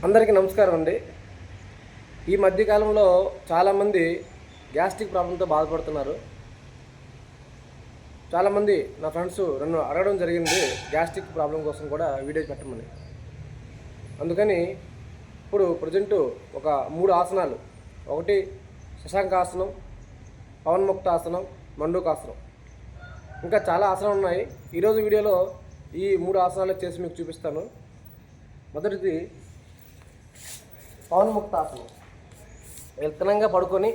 అందరికీ నమస్కారం అండి. ఈ మధ్యకాలంలో చాలామంది గ్యాస్ట్రిక్ ప్రాబ్లంతో బాధపడుతున్నారు. చాలామంది నా ఫ్రెండ్స్ నన్ను అడగడం జరిగింది గ్యాస్ట్రిక్ ప్రాబ్లం కోసం కూడా వీడియో పెట్టమని. అందుకని ఇప్పుడు ప్రజెంటు ఒక 3 ఆసనాలు, ఒకటి శశాంకాసనం, పవన్ముక్తాసనం, మండూకాసనం, ఇంకా చాలా ఆసనాలు ఉన్నాయి. ఈరోజు వీడియోలో ఈ 3 ఆసనాలు చేసి మీకు చూపిస్తాను. మొదటిది పవన్ముక్తాసనం. విత్తనంగా పడుకొని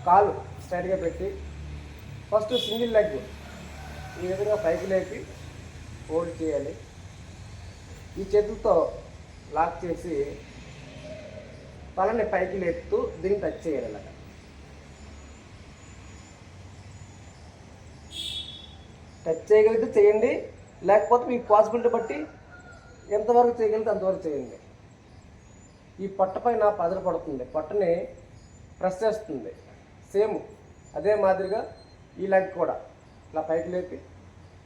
కాలు స్ట్రైట్గా పెట్టి ఫస్ట్ సింగిల్ లెగ్ ఈ విధంగా పైకి లేపి హోల్డ్ చేయాలి. ఈ చేతులతో లాక్ చేసి తలని పైకి లేపుతూ దీన్ని టచ్ చేయాలి. అలాగా టచ్ చేయగలిగితే చేయండి, లేకపోతే మీకు పాసిబిలిటీ బట్టి ఎంతవరకు చేయగలిగితే అంతవరకు చేయండి. ఈ పొట్ట పైన పదర పడుతుంది, పొట్టని ప్రెస్ చేస్తుంది. సేమ్ అదే మాదిరిగా ఈ లెగ్ కూడా ఇలా పైకి లేపి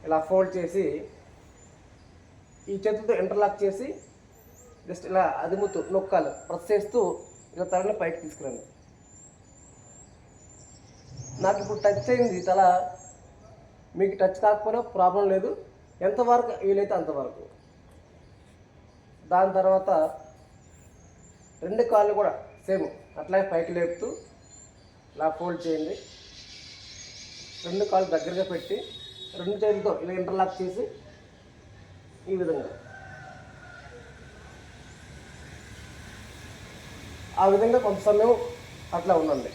ఇలా ఫోల్డ్ చేసి ఈ చేతులతో ఇంటర్లాక్ చేసి జస్ట్ ఇలా అదుముతూ నొక్కాలి, ప్రెస్ చేస్తూ ఇలా తలని పైకి తీసుకురండి. నాకు ఇప్పుడు టచ్ అయింది తల, మీకు టచ్ కాకపోయినా ప్రాబ్లం లేదు, ఎంతవరకు వీలైతే అంతవరకు. దాని తర్వాత 2 కాళ్ళు కూడా సేమ్ అట్లాగే పైకి లేపుతూ ఇలా ఫోల్డ్ చేయండి. 2 కాళ్ళు దగ్గరగా పెట్టి 2 చేతులతో ఇలా ఇంటర్లాక్ చేసి ఈ విధంగా ఆ విధంగా కొంత సమయం అట్లా ఉండండి.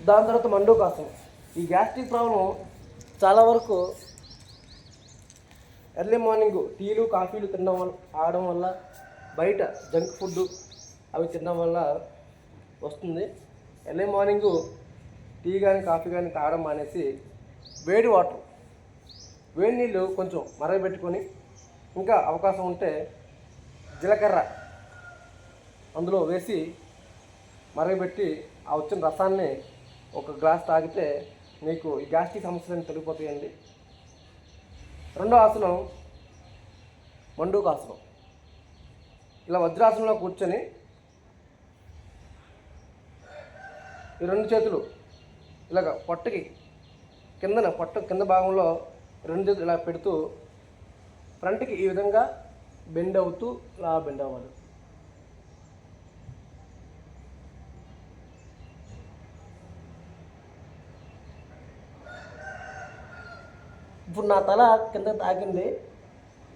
దాని తర్వాత మండూకాసనం. ఈ గ్యాస్ట్రిక్ ప్రాబ్లం చాలా వరకు ఎర్లీ మార్నింగ్ టీలు కాఫీలు ఆడడం వల్ల, బయట జంక్ ఫుడ్ అవి తినడం వల్ల వస్తుంది. ఎర్లీ మార్నింగు టీ కానీ కాఫీ కానీ తాగడం మానేసి వేడి నీళ్ళు కొంచెం మరగబెట్టుకొని, ఇంకా అవకాశం ఉంటే జీలకర్ర అందులో వేసి మరగబెట్టి ఆ వచ్చిన రసాన్ని ఒక గ్లాస్ తాగితే మీకు ఈ గ్యాస్ట్రిక్ సమస్యలను తొలగిపోతాయండి. రెండో ఆసనం మండూకాసనం. ఇలా వజ్రాసనంలో కూర్చొని ఈ 2 చేతులు ఇలాగ పొట్టకి కింద భాగంలో 2 చేతులు ఇలా పెడుతూ ఫ్రంట్కి ఈ విధంగా బెండ్ అవుతూ ఇలా బెండ్ అవ్వాలి. ఇప్పుడు నా తల కింద తాకింది,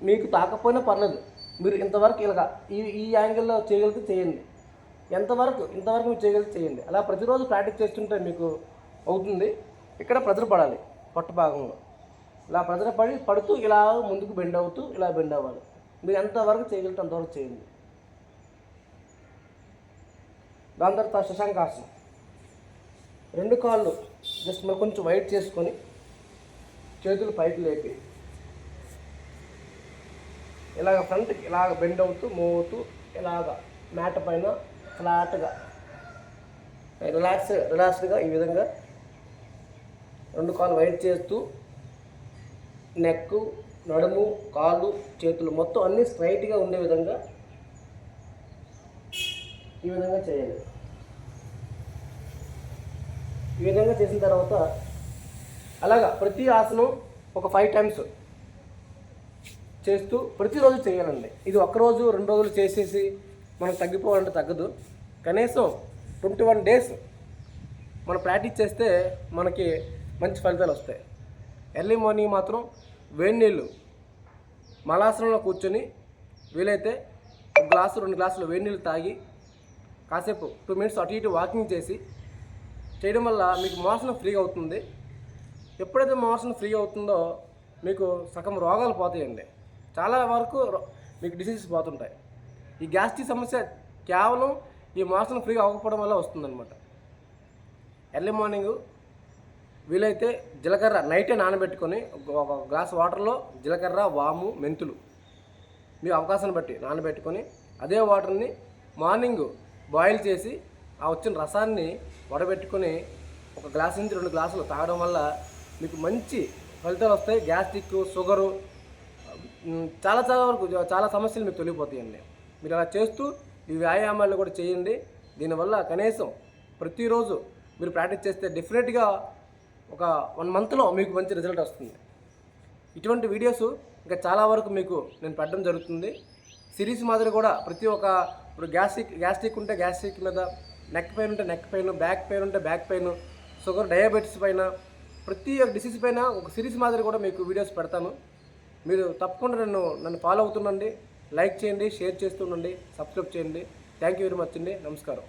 మీకు తాకపోయినా పర్లేదు, మీరు ఇంతవరకు ఇలాగా ఈ యాంగిల్లో చేయగలిగితే చేయండి. ఇంతవరకు మీరు చేయగలిగితే చేయండి. అలా ప్రతిరోజు ప్రాక్టీస్ చేస్తుంటే మీకు అవుతుంది. ఇక్కడ ప్రెజర్ పడాలి పొట్ట భాగంలో, ఇలా ప్రెజర్ పడుతూ ఇలా ముందుకు బెండ్ అవుతూ ఇలా బెండ్ అవ్వాలి. మీరు ఎంతవరకు చేయగలిగితే అంతవరకు చేయండి. దాని తర్వాత శశాంకాసనం. 2 కాళ్ళు జస్ట్ మరి కొంచెం వైట్ చేసుకొని చేతులు పైకి లేపి ఇలాగ ఫ్రంట్కి ఇలాగ బెండ్ అవుతూ మూవ్ అవుతూ ఇలాగ మ్యాట్ పైన ఫ్లాట్గా రిలాక్స్డ్గా ఈ విధంగా 2 కాళ్ళు వైట్ చేస్తూ నెక్, నడుము, కాళ్ళు, చేతులు మొత్తం అన్నీ స్ట్రైట్గా ఉండే విధంగా ఈ విధంగా చేయాలి. ఈ విధంగా చేసిన తర్వాత అలాగా ప్రతి ఆసనం ఒక 5 టైమ్స్ చేస్తూ ప్రతిరోజు చేయాలండి. ఇది 1 రోజు 2 రోజులు చేసేసి మనకు తగ్గిపోవాలంటే తగ్గదు. కనీసం 21 డేస్ మనం ప్రాక్టీస్ చేస్తే మనకి మంచి ఫలితాలు వస్తాయి. ఎర్లీ మార్నింగ్ మాత్రం వేడి నీళ్ళు మలాసనంలో కూర్చొని వీలైతే 1 గ్లాసు 2 గ్లాసులు వేడి నీళ్ళు తాగి కాసేపు 2 మినిట్స్ అటు ఇటు వాకింగ్ చేయడం వల్ల మీకు మోషన్ ఫ్రీగా అవుతుంది. ఎప్పుడైతే మోషన్ ఫ్రీ అవుతుందో మీకు సగం రోగాలు పోతాయండి. చాలా వరకు మీకు డిసీజెస్ పోతుంటాయి. ఈ గ్యాస్ట్రిక్ సమస్య కేవలం ఈ మోషన్ ఫ్రీగా అవ్వకపోవడం వల్ల వస్తుందన్నమాట. ఎర్లీ మార్నింగు వీలైతే జీలకర్ర నైటే నానబెట్టుకొని 1 గ్లాస్ వాటర్లో జీలకర్ర, వాము, మెంతులు మీ అవకాశాన్ని బట్టి నానబెట్టుకొని అదే వాటర్ని మార్నింగ్ బాయిల్ చేసి ఆ వచ్చిన రసాన్ని వడబెట్టుకొని 1 గ్లాస్ నుంచి 2 గ్లాసులు తాగడం వల్ల మీకు మంచి ఫలితాలు వస్తాయి. గ్యాస్ట్రిక్, షుగరు చాలా చాలా వరకు చాలా సమస్యలు మీకు తొలగిపోతాయండి. మీరు అలా చేస్తూ ఈ వ్యాయామాలు కూడా చేయండి. దీనివల్ల కనీసం ప్రతిరోజు మీరు ప్రాక్టీస్ చేస్తే డెఫినెట్గా ఒక 1 మంత్లో మీకు మంచి రిజల్ట్ వస్తుంది. ఇటువంటి వీడియోస్ ఇంకా చాలా వరకు మీకు నేను పెట్టడం జరుగుతుంది. సిరీస్ మాదిరి కూడా ఇప్పుడు గ్యాస్ట్రిక్ ఉంటే గ్యాస్ట్రిక్ మీద, నెక్ పెయిన్ ఉంటే నెక్ పెయిన్, బ్యాక్ పెయిన్ ఉంటే బ్యాక్ పెయిన్, షుగర్ డయాబెటీస్ పైన, ప్రతి ఒక్క డిసీజ్ పైన ఒక సిరీస్ మాదిరి కూడా మీకు వీడియోస్ పెడతాను. మీరు తప్పకుండా నన్ను ఫాలో అవుతుండండి. లైక్ చేయండి, షేర్ చేస్తుండండి, సబ్స్క్రైబ్ చేయండి. థ్యాంక్ యూ వెరీ మచ్ అండి. నమస్కారం.